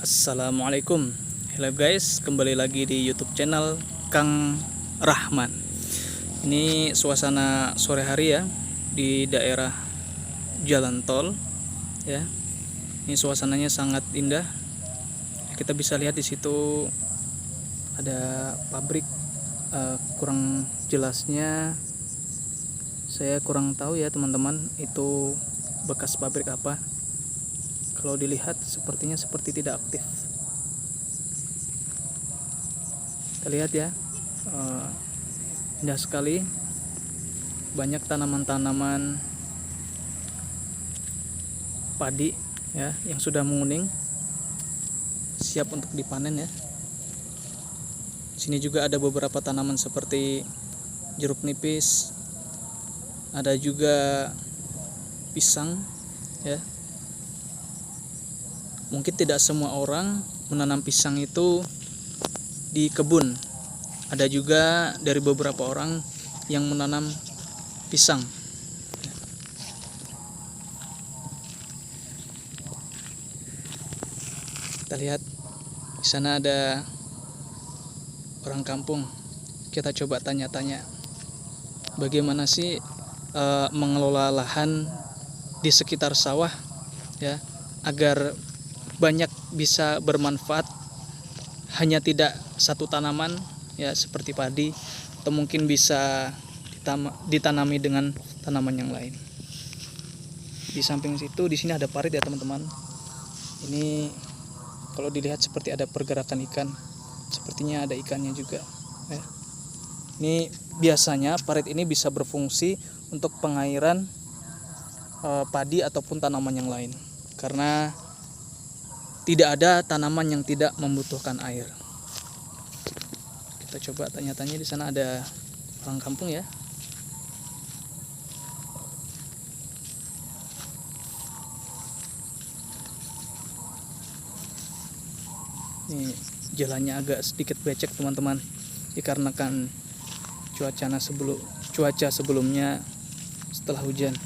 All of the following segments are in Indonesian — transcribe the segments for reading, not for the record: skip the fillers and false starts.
Assalamualaikum. Hello guys, kembali lagi di YouTube channel Kang Rahman. Ini suasana sore hari ya di daerah jalan tol ya. Ini suasananya sangat indah. Kita bisa lihat di situ ada pabrik, kurang jelasnya saya kurang tahu ya teman-teman, itu bekas pabrik apa. Kalau dilihat sepertinya seperti tidak aktif. Kita lihat ya, indah sekali, banyak tanaman-tanaman padi ya yang sudah menguning, siap untuk dipanen ya. Sini juga ada beberapa tanaman seperti jeruk nipis, ada juga pisang ya. Mungkin tidak semua orang menanam pisang itu di kebun. Ada juga dari beberapa orang yang menanam pisang. Kita lihat di sana ada orang kampung. Kita coba tanya-tanya bagaimana sih mengelola lahan di sekitar sawah ya, agar banyak bisa bermanfaat, hanya tidak satu tanaman ya seperti padi, atau mungkin bisa ditanami dengan tanaman yang lain. Di samping situ di sini ada parit ya teman-teman. Ini kalau dilihat seperti ada pergerakan ikan, sepertinya ada ikannya juga ya. Ini biasanya parit ini bisa berfungsi untuk pengairan padi ataupun tanaman yang lain, karena tidak ada tanaman yang tidak membutuhkan air. Kita coba tanya-tanya, di sana ada orang kampung ya. Ini jalannya agak sedikit becek teman-teman, dikarenakan cuaca sebelumnya setelah hujan.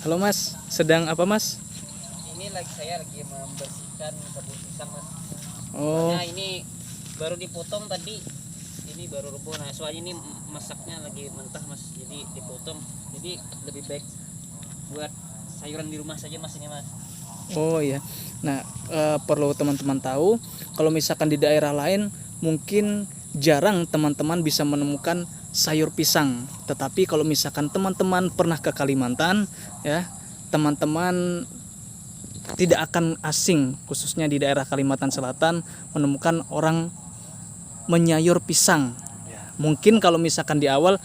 Halo Mas, sedang apa Mas? Ini saya lagi membersihkan kebun pisang Mas. Oh. Soalnya ini baru dipotong tadi. Ini baru rubuh. Nah, soalnya ini masaknya lagi mentah Mas. Jadi dipotong. Jadi lebih baik buat sayuran di rumah saja Mas ini Mas. Oh iya. Nah, perlu teman-teman tahu, kalau misalkan di daerah lain mungkin jarang teman-teman bisa menemukan sayur pisang. Tetapi kalau misalkan teman-teman pernah ke Kalimantan ya, teman-teman tidak akan asing, khususnya di daerah Kalimantan Selatan, menemukan orang menyayur pisang. Mungkin kalau misalkan di awal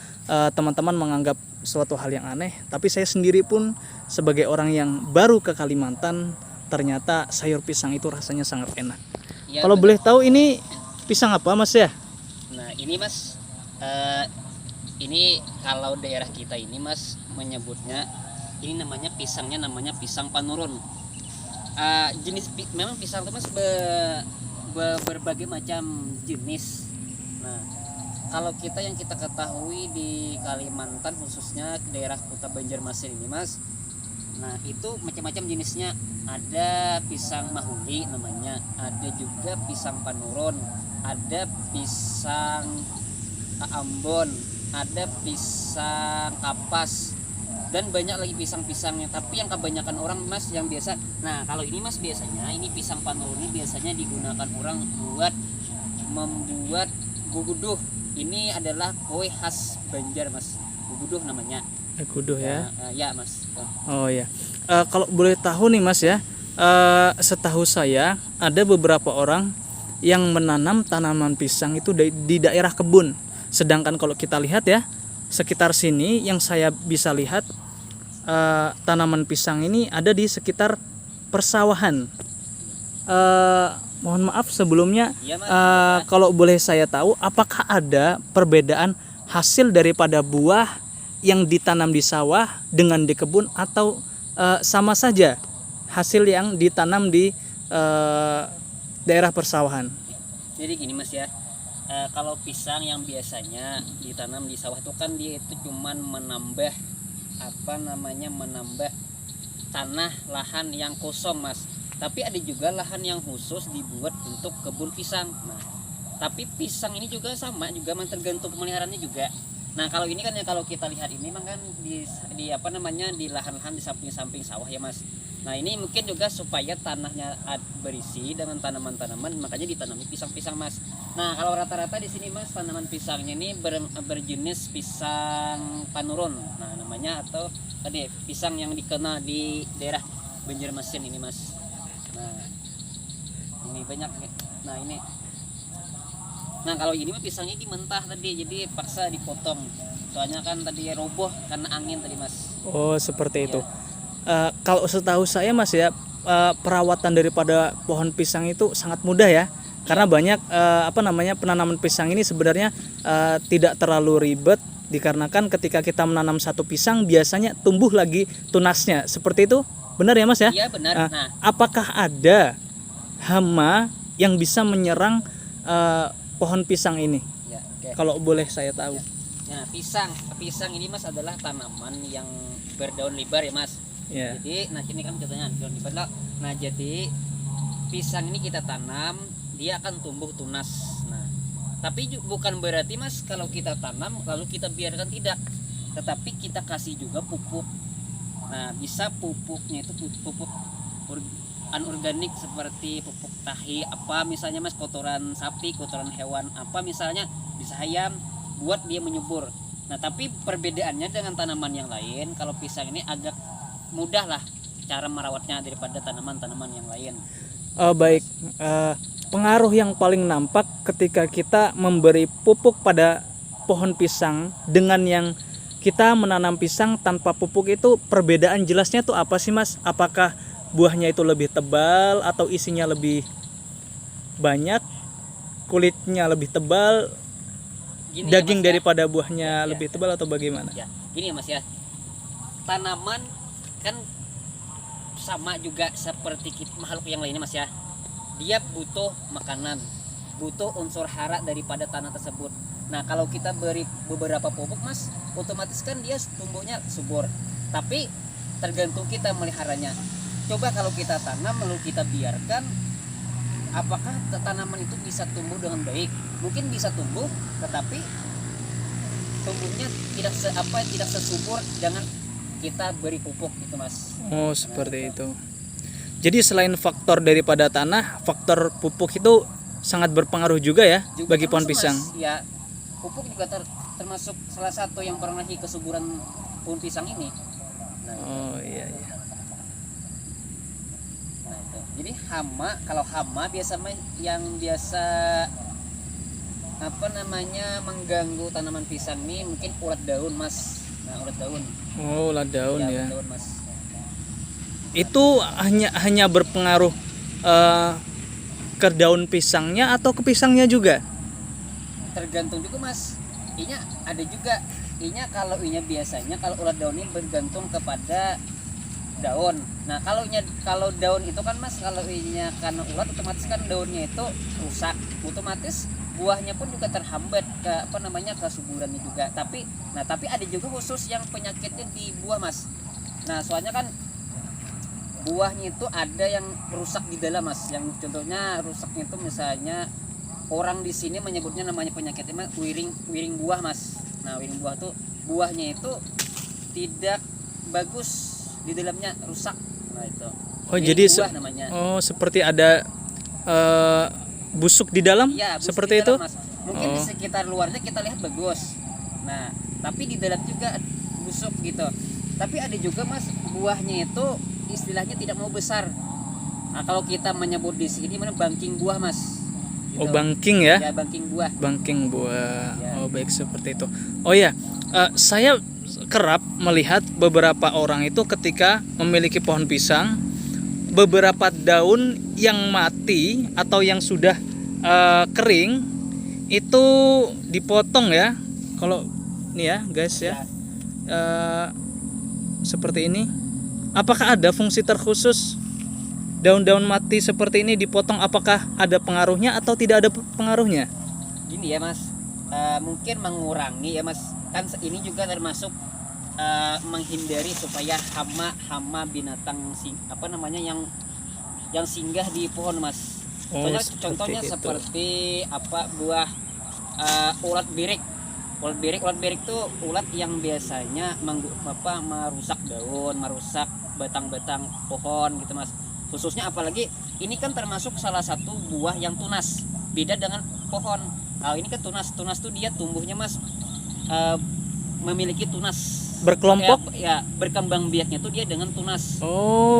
teman-teman menganggap suatu hal yang aneh, tapi saya sendiri pun sebagai orang yang baru ke Kalimantan, ternyata sayur pisang itu rasanya sangat enak. Ya, kalau boleh tahu ini pisang apa Mas ya? Nah ini Mas, ini kalau daerah kita ini Mas menyebutnya, ini namanya pisangnya namanya pisang panurun. Memang pisang itu Mas berbagai macam jenis. Nah kalau yang kita ketahui di Kalimantan, khususnya daerah Kota Banjarmasin ini Mas, nah itu macam-macam jenisnya. Ada pisang mahuli namanya, ada juga pisang panurun, ada pisang Ambon, ada pisang kapas, dan banyak lagi pisang-pisangnya. Tapi yang kebanyakan orang Mas yang biasa, nah kalau ini Mas biasanya ini pisang panurun ini biasanya digunakan orang buat membuat guguduh. Ini adalah kue khas Banjar Mas, guguduh namanya. Guguduh ya. Ya Mas. Oh ya. Kalau boleh tahu nih Mas ya, setahu saya ada beberapa orang yang menanam tanaman pisang itu di daerah kebun. Sedangkan kalau kita lihat ya, sekitar sini yang saya bisa lihat, tanaman pisang ini ada di sekitar persawahan. Mohon maaf sebelumnya, Ya, Mas, kalau boleh saya tahu, apakah ada perbedaan hasil daripada buah yang ditanam di sawah dengan di kebun, atau sama saja hasil yang ditanam di daerah persawahan? Jadi gini Mas ya, kalau pisang yang biasanya ditanam di sawah itu kan dia itu cuman menambah menambah tanah lahan yang kosong mas. Tapi ada juga lahan yang khusus dibuat untuk kebun pisang. Nah, tapi pisang ini juga sama, juga tergantung pemeliharaannya juga. Nah, kalau ini kan ya, kalau kita lihat ini memang kan di di lahan-lahan di samping-samping sawah ya mas. Nah, ini mungkin juga supaya tanahnya berisi dengan tanaman-tanaman, makanya ditanami pisang-pisang mas. Nah, kalau rata-rata di sini mas, tanaman pisangnya ini berjenis pisang panurun. Nah, namanya, atau tadi pisang yang dikenal di daerah Banjarmasin ini mas. Nah, ini banyak nih. Nah, ini. Nah, kalau ini mah pisangnya di mentah tadi, jadi paksa dipotong. Soalnya kan tadi roboh karena angin tadi, Mas. Oh, seperti itu. Iya. Kalau setahu saya Mas ya, perawatan daripada pohon pisang itu sangat mudah ya. Karena banyak penanaman pisang ini sebenarnya tidak terlalu ribet, dikarenakan ketika kita menanam satu pisang biasanya tumbuh lagi tunasnya. Seperti itu. Benar ya Mas ya? Iya, benar. Nah, apakah ada hama yang bisa menyerang pohon pisang ini? ya, okay. Kalau boleh saya tahu. Ya. Nah, pisang ini Mas adalah tanaman yang berdaun lebar ya Mas. Ya. Jadi, nah ini kan katanya daun lebar. Nah, jadi pisang ini kita tanam, dia akan tumbuh tunas. Nah, tapi bukan berarti Mas kalau kita tanam lalu kita biarkan, tidak. Tetapi kita kasih juga pupuk. Nah, bisa pupuknya itu pupuk anorganik seperti pupuk tahi apa misalnya Mas, kotoran sapi, kotoran hewan apa misalnya, bisa ayam, buat dia menyubur. Nah, tapi perbedaannya dengan tanaman yang lain, kalau pisang ini agak mudah lah cara merawatnya daripada tanaman-tanaman yang lain. Baik, pengaruh yang paling nampak ketika kita memberi pupuk pada pohon pisang dengan yang kita menanam pisang tanpa pupuk, itu perbedaan jelasnya tuh apa sih Mas? Apakah buahnya itu lebih tebal atau isinya lebih banyak, kulitnya lebih tebal, Gini daging ya, Mas, daripada buahnya ya, lebih tebal atau bagaimana? ya. Gini ya Mas ya, tanaman kan sama juga seperti makhluk yang lainnya Mas ya, dia butuh makanan, butuh unsur hara daripada tanah tersebut. Nah, kalau kita beri beberapa pupuk Mas, otomatis kan dia tumbuhnya subur. Tapi tergantung kita meliharanya. Coba kalau kita tanam lalu kita biarkan, apakah tanaman itu bisa tumbuh dengan baik? Mungkin bisa tumbuh, tetapi tumbuhnya tidak sesubur dengan kita beri pupuk itu Mas. Oh, seperti itu. Jadi selain faktor daripada tanah, faktor pupuk itu sangat berpengaruh juga ya Juga bagi pohon termasuk, pisang. Mas, ya, pupuk juga termasuk salah satu yang mempengaruhi kesuburan pohon pisang ini. Nah, Oh iya iya. nah itu. Jadi kalau hama yang biasa mengganggu tanaman pisang ini mungkin ulat daun Mas. Nah, ulat daun. Oh, ulat daun ya. Ulat daun Mas. Itu hanya berpengaruh ke daun pisangnya atau ke pisangnya juga? Tergantung juga Mas. Inya ada juga. Inya biasanya kalau ulat daun ini bergantung kepada daun. Nah, kalau daun itu kan Mas, kalau inya karena ulat otomatis kan daunnya itu rusak. Otomatis buahnya pun juga terhambat kesuburannya juga. Tapi ada juga khusus yang penyakitnya di buah Mas. Nah, soalnya kan buahnya itu ada yang rusak di dalam Mas. Yang contohnya rusaknya itu misalnya orang di sini menyebutnya namanya penyakitnya wiring buah Mas. Nah, wiring buah tuh buahnya itu tidak bagus, di dalamnya rusak. Nah, itu. Oh, wiring jadi buah namanya. Oh, seperti ada busuk di dalam? Ya, seperti di dalam, itu? Mas. Mungkin di sekitar luarnya kita lihat bagus. Nah, tapi di dalam juga busuk gitu. Tapi ada juga Mas, buahnya itu istilahnya tidak mau besar. Nah, kalau kita menyebut di sini bangking buah Mas. Gitu. Oh, bangking ya? Ya, bangking buah. Bangking buah. Ya. Oh, baik, seperti itu. Oh ya, saya kerap melihat beberapa orang itu ketika memiliki pohon pisang, beberapa daun yang mati atau yang sudah kering itu dipotong ya. Kalau ini ya guys ya, seperti ini. Apakah ada fungsi terkhusus daun-daun mati seperti ini dipotong? Apakah ada pengaruhnya atau tidak ada pengaruhnya? Gini ya Mas, mungkin mengurangi ya Mas. Kan ini juga termasuk menghindari supaya hama binatang yang singgah di pohon, Mas. Contohnya itu. seperti apa, buah ulat birik. Ulat birik itu ulat yang biasanya merusak daun, merusak batang-batang pohon gitu, Mas. Khususnya apalagi ini kan termasuk salah satu buah yang tunas, beda dengan pohon. Ini kan tunas tuh dia tumbuhnya, Mas, memiliki tunas Berkelompok. ya berkembang biaknya tuh dia dengan tunas.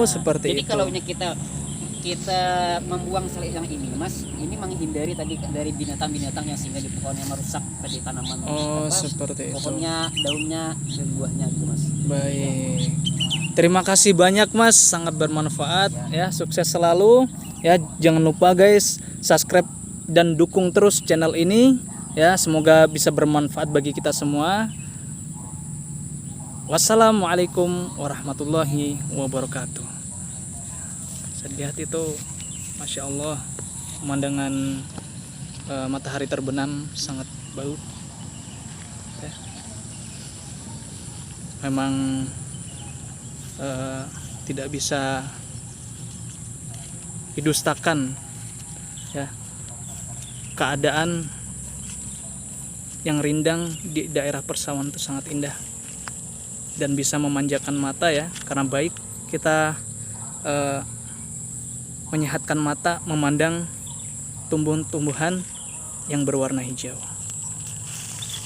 Seperti Jadi itu. kalau kita membuang sel yang ini, Mas, ini menghindari tadi dari binatang-binatang yang singgah di pohon yang merusak tadi tanaman Seperti itu. pohonnya, daunnya dan buahnya gitu, Mas. Baik. Terima kasih banyak, Mas, sangat bermanfaat ya. Sukses selalu ya. Jangan lupa guys, subscribe dan dukung terus channel ini ya. Semoga bisa bermanfaat bagi kita semua. Wassalamualaikum warahmatullahi wabarakatuh. Saya lihat itu, Masya Allah, pemandangan matahari terbenam sangat bagus ya. Memang tidak bisa didustakan ya, keadaan yang rindang di daerah persawahan itu sangat indah dan bisa memanjakan mata ya, karena baik kita menyehatkan mata memandang tumbuhan-tumbuhan yang berwarna hijau.